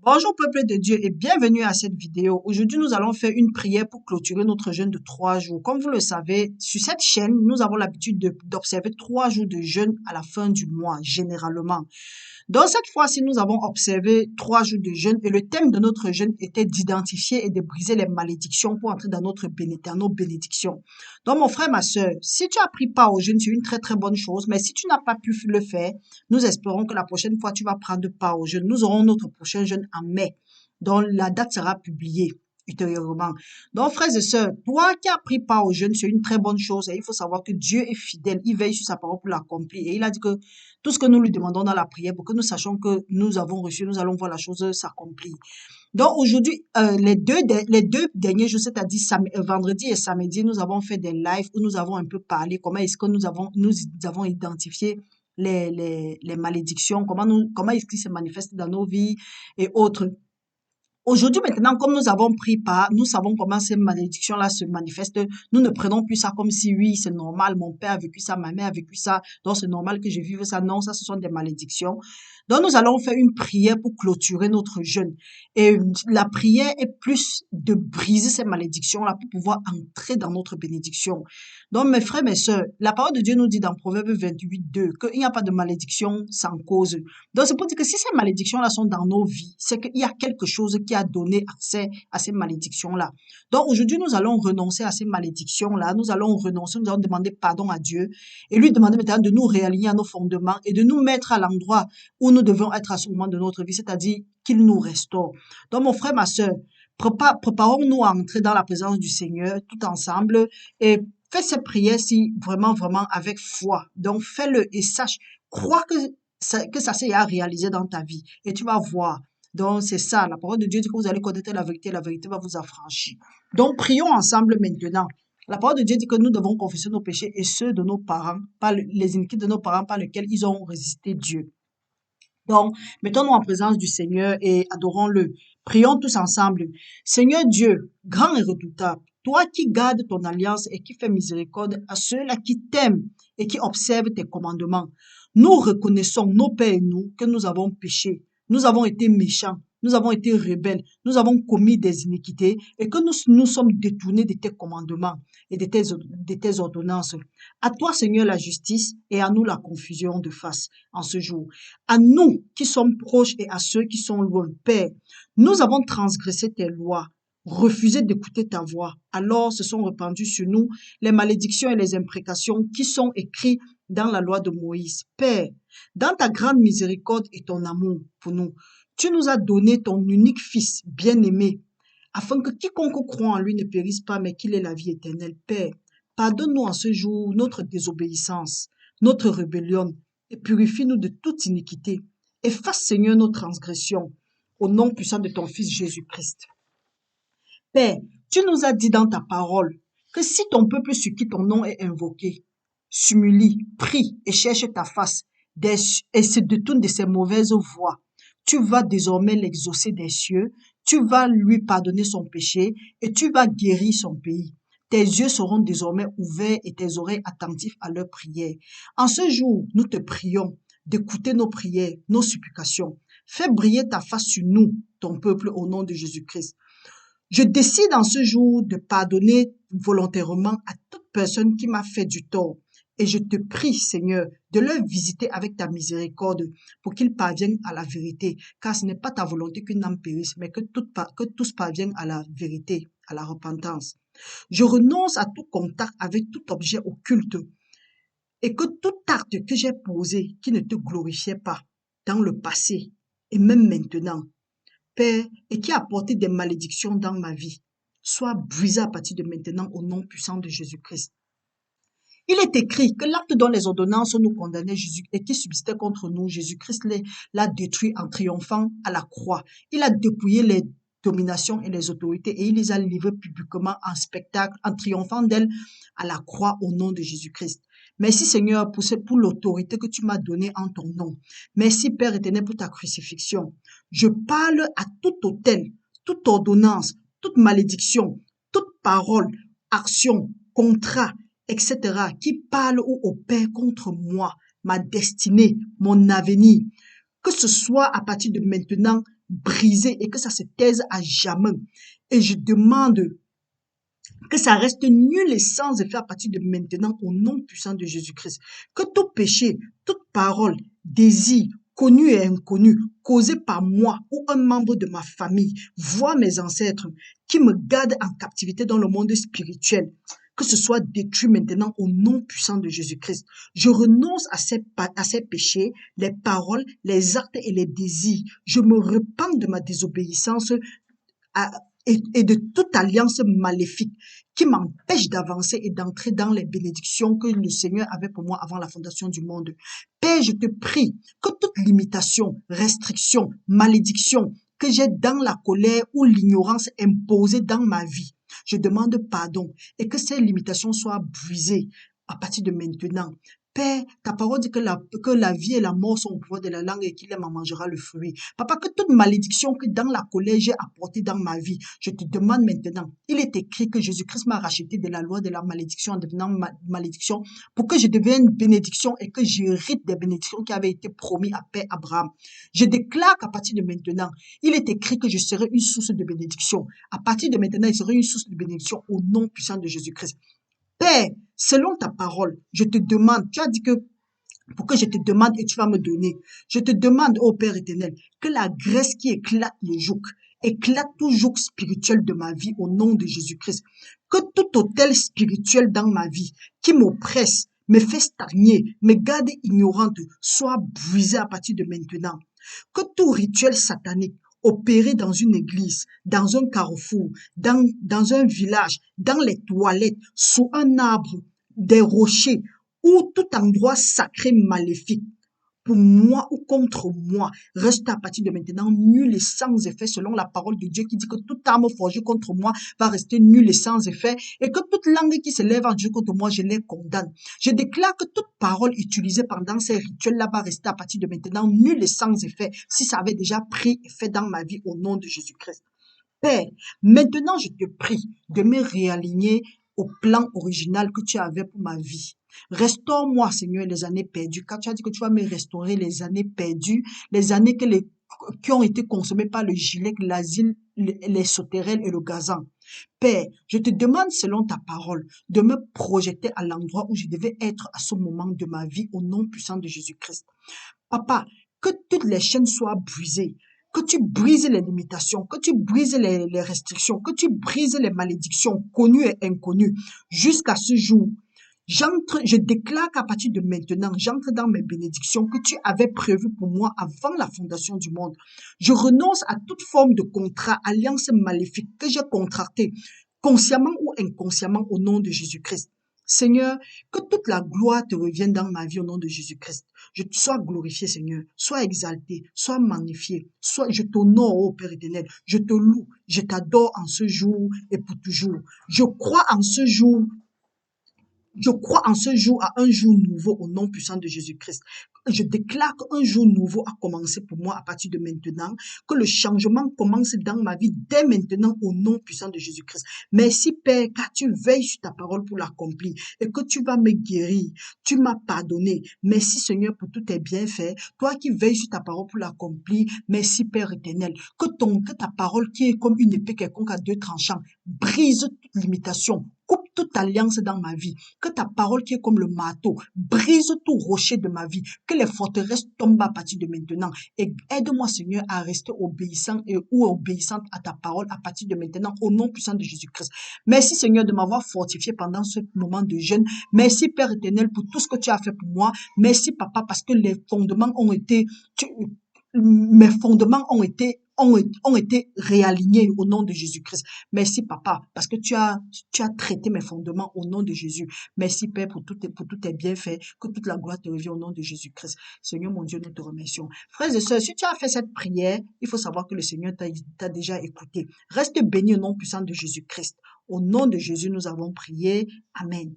Bonjour peuple de Dieu et bienvenue à cette vidéo. Aujourd'hui, nous allons faire une prière pour clôturer notre jeûne de 3 jours. Comme vous le savez, sur cette chaîne, nous avons l'habitude d'observer 3 jours de jeûne à la fin du mois, généralement. Donc cette fois-ci, nous avons observé 3 jours de jeûne et le thème de notre jeûne était d'identifier et de briser les malédictions pour entrer dans dans nos bénédictions. Donc mon frère, ma sœur, si tu as pris part au jeûne, c'est une très très bonne chose, mais si tu n'as pas pu le faire, nous espérons que la prochaine fois, tu vas prendre part au jeûne. Nous aurons notre prochain jeûne en mai, dont la date sera publiée ultérieurement. Donc, frères et sœurs, toi qui as pris part au jeûne, c'est une très bonne chose et il faut savoir que Dieu est fidèle, il veille sur sa parole pour l'accomplir et il a dit que tout ce que nous lui demandons dans la prière, pour que nous sachions que nous avons reçu, nous allons voir la chose s'accomplir. Donc aujourd'hui, les deux derniers jours, c'est-à-dire vendredi et samedi, nous avons fait des lives où nous avons un peu parlé comment est-ce que nous avons identifié les malédictions, comment est-ce qu'ils se manifestent dans nos vies et autres. Aujourd'hui, maintenant, comme nous avons pris part, nous savons comment ces malédictions-là se manifestent. Nous ne prenons plus ça comme si, oui, c'est normal, mon père a vécu ça, ma mère a vécu ça, donc c'est normal que je vive ça. Non, ça, ce sont des malédictions. Donc, nous allons faire une prière pour clôturer notre jeûne. Et la prière est plus de briser ces malédictions-là pour pouvoir entrer dans notre bénédiction. Donc, mes frères, mes sœurs, la parole de Dieu nous dit dans Proverbe 28:2 qu'il n'y a pas de malédiction sans cause. Donc, c'est pour dire que si ces malédictions-là sont dans nos vies, c'est qu'il y a quelque chose qui a donné accès à ces malédictions-là. Donc, aujourd'hui, nous allons renoncer à ces malédictions-là. Nous allons renoncer, nous allons demander pardon à Dieu et lui demander maintenant de nous réaligner à nos fondements et de nous mettre à l'endroit où nous devons être à ce moment de notre vie, c'est-à-dire qu'il nous restaure. Donc, mon frère, ma sœur, préparons-nous à entrer dans la présence du Seigneur tout ensemble et fais cette prière-ci vraiment, vraiment avec foi. Donc, fais-le et sache, crois que ça s'est réalisé dans ta vie et tu vas voir. Donc, c'est ça, la parole de Dieu dit que vous allez connaître la vérité va vous affranchir. Donc, prions ensemble maintenant. La parole de Dieu dit que nous devons confesser nos péchés et ceux de nos parents, les iniquités de nos parents par lesquels ils ont résisté Dieu. Donc, mettons-nous en présence du Seigneur et adorons-le. Prions tous ensemble. Seigneur Dieu, grand et redoutable, toi qui gardes ton alliance et qui fais miséricorde à ceux-là qui t'aiment et qui observent tes commandements, nous reconnaissons, nos pères et nous, que nous avons péché. Nous avons été méchants. Nous avons été rebelles, nous avons commis des iniquités et que nous sommes détournés de tes commandements et de tes ordonnances. À toi, Seigneur, la justice et à nous la confusion de face en ce jour. À nous qui sommes proches et à ceux qui sont loin, Père, nous avons transgressé tes lois, refusé d'écouter ta voix. Alors se sont répandues sur nous les malédictions et les imprécations qui sont écrites dans la loi de Moïse. Père, dans ta grande miséricorde et ton amour pour nous, tu nous as donné ton unique Fils bien-aimé, afin que quiconque croit en lui ne périsse pas, mais qu'il ait la vie éternelle. Père, pardonne-nous en ce jour notre désobéissance, notre rébellion, et purifie-nous de toute iniquité. Efface, Seigneur, nos transgressions, au nom puissant de ton Fils Jésus-Christ. Père, tu nous as dit dans ta parole que si ton peuple sur qui ton nom est invoqué, s'humilie, prie et cherche ta face, et se détourne de ses mauvaises voies, tu vas désormais l'exaucer des cieux, tu vas lui pardonner son péché et tu vas guérir son pays. Tes yeux seront désormais ouverts et tes oreilles attentives à leurs prières. En ce jour, nous te prions d'écouter nos prières, nos supplications. Fais briller ta face sur nous, ton peuple, au nom de Jésus-Christ. Je décide en ce jour de pardonner volontairement à toute personne qui m'a fait du tort. Et je te prie, Seigneur, de leur visiter avec ta miséricorde pour qu'ils parviennent à la vérité, car ce n'est pas ta volonté qu'une âme périsse, mais que tous parviennent à la vérité, à la repentance. Je renonce à tout contact avec tout objet occulte et que tout acte que j'ai posé qui ne te glorifiait pas dans le passé et même maintenant, Père, et qui a apporté des malédictions dans ma vie, soit brisé à partir de maintenant au nom puissant de Jésus-Christ. Il est écrit que l'acte dont les ordonnances nous condamnaient Jésus et qui subsistait contre nous, Jésus-Christ l'a détruit en triomphant à la croix. Il a dépouillé les dominations et les autorités et il les a livrées publiquement en spectacle, en triomphant d'elles à la croix au nom de Jésus-Christ. Merci Seigneur pour l'autorité que tu m'as donnée en ton nom. Merci Père éternel pour ta crucifixion. Je parle à tout autel, toute ordonnance, toute malédiction, toute parole, action, contrat, etc., qui parle ou opère contre moi, ma destinée, mon avenir. Que ce soit à partir de maintenant brisé et que ça se taise à jamais. Et je demande que ça reste nul et sans effet à partir de maintenant au nom puissant de Jésus-Christ. Que tout péché, toute parole, désir, connu et inconnu, causé par moi ou un membre de ma famille, voire mes ancêtres, qui me gardent en captivité dans le monde spirituel, que ce soit détruit maintenant au nom puissant de Jésus-Christ. Je renonce à ces péchés, les paroles, les actes et les désirs. Je me repens de ma désobéissance à- et de toute alliance maléfique qui m'empêche d'avancer et d'entrer dans les bénédictions que le Seigneur avait pour moi avant la fondation du monde. Père, je te prie que toute limitation, restriction, malédiction que j'ai dans la colère ou l'ignorance imposée dans ma vie, je demande pardon et que ces limitations soient brisées à partir de maintenant. Père, ta parole dit que la vie et la mort sont au pouvoir de la langue et qu'il aime en mangera le fruit. Papa, que toute malédiction que dans la colère j'ai apportée dans ma vie, je te demande maintenant. Il est écrit que Jésus-Christ m'a racheté de la loi de la malédiction en devenant malédiction pour que je devienne bénédiction et que j'hérite des bénédictions qui avaient été promises à Père Abraham. Je déclare qu'à partir de maintenant, il est écrit que je serai une source de bénédiction. À partir de maintenant, il serai une source de bénédiction au nom puissant de Jésus-Christ. Père, selon ta parole, je te demande, tu as dit que pour que je te demande et tu vas me donner. Je te demande, ô Père éternel, que la graisse qui éclate le joug, éclate tout joug spirituel de ma vie au nom de Jésus-Christ. Que tout autel spirituel dans ma vie qui m'oppresse, me fait stagner, me garde ignorante, soit brisé à partir de maintenant. Que tout rituel satanique opéré dans une église, dans un carrefour, dans un village, dans les toilettes, sous un arbre, des rochers, ou tout endroit sacré maléfique, pour moi ou contre moi, reste à partir de maintenant nul et sans effet selon la parole de Dieu qui dit que toute arme forgée contre moi va rester nulle et sans effet et que toute langue qui se lève en Dieu contre moi, je les condamne. Je déclare que toute parole utilisée pendant ces rituels-là va rester à partir de maintenant nulle et sans effet si ça avait déjà pris effet dans ma vie au nom de Jésus-Christ. Père, maintenant je te prie de me réaligner au plan original que tu avais pour ma vie. Restaure-moi, Seigneur, les années perdues. Car tu as dit que tu vas me restaurer les années perdues, les années qui ont été consommées par le gilet, l'asile, les sauterelles et le gazan. Père, je te demande selon ta parole de me projeter à l'endroit où je devais être à ce moment de ma vie au nom puissant de Jésus-Christ. Papa, que toutes les chaînes soient brisées, que tu brises les limitations, que tu brises les restrictions, que tu brises les malédictions connues et inconnues jusqu'à ce jour. Je déclare qu'à partir de maintenant, j'entre dans mes bénédictions que tu avais prévues pour moi avant la fondation du monde. Je renonce à toute forme de contrat, alliance maléfique que j'ai contractée, consciemment ou inconsciemment au nom de Jésus-Christ. Seigneur, que toute la gloire te revienne dans ma vie au nom de Jésus-Christ. Je sois glorifié, Seigneur, sois exalté, sois magnifié, je t'honore, ô Père éternel, je te loue, je t'adore en ce jour et pour toujours. Je crois en ce jour à un jour nouveau au nom puissant de Jésus-Christ. Je déclare qu'un jour nouveau a commencé pour moi à partir de maintenant, que le changement commence dans ma vie dès maintenant au nom puissant de Jésus-Christ. Merci Père, car tu veilles sur ta parole pour l'accomplir et que tu vas me guérir. Tu m'as pardonné. Merci Seigneur pour tous tes bienfaits. Toi qui veilles sur ta parole pour l'accomplir, merci Père éternel. Que ta parole qui est comme une épée quelconque à deux tranchants brise toute limitation, coupe toute alliance dans ma vie. Que ta parole qui est comme le marteau brise tout rocher de ma vie. Que les forteresses tombent à partir de maintenant. Et aide-moi, Seigneur, à rester obéissant ou obéissante à ta parole à partir de maintenant, au nom puissant de Jésus-Christ. Merci, Seigneur, de m'avoir fortifié pendant ce moment de jeûne. Merci, Père éternel, pour tout ce que tu as fait pour moi. Merci, Papa, parce que les fondements ont été, mes fondements ont été réalignés au nom de Jésus-Christ. Merci, Papa, parce que tu as traité mes fondements au nom de Jésus. Merci, Père, pour tous tes bienfaits. Que toute la gloire te revienne au nom de Jésus-Christ. Seigneur, mon Dieu, nous te remercions. Frères et sœurs, si tu as fait cette prière, il faut savoir que le Seigneur t'a déjà écouté. Reste béni au nom puissant de Jésus-Christ. Au nom de Jésus, nous avons prié. Amen.